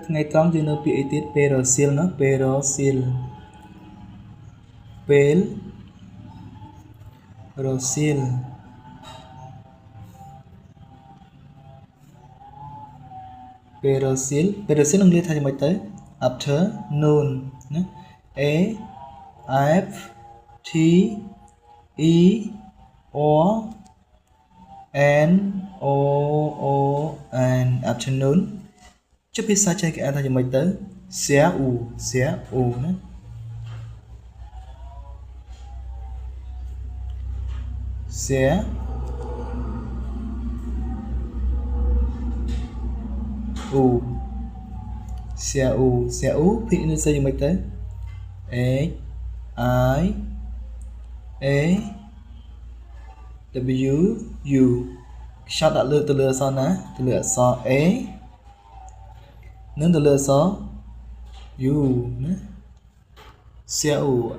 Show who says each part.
Speaker 1: ngày trống dương nó bị tiết peroxil nó peroxil peroxil peroxil nó liên thay cho mấy tới afternoon a f t e o n o n afternoon trước biết sao chơi cái anh thay cho mấy tới xé u nữa xé u xe u thì nó sẽ dùng mấy tới x i a w u sao đã lựa từ lựa sao ná từ lựa sao a nên từ lựa sao u nữa xe u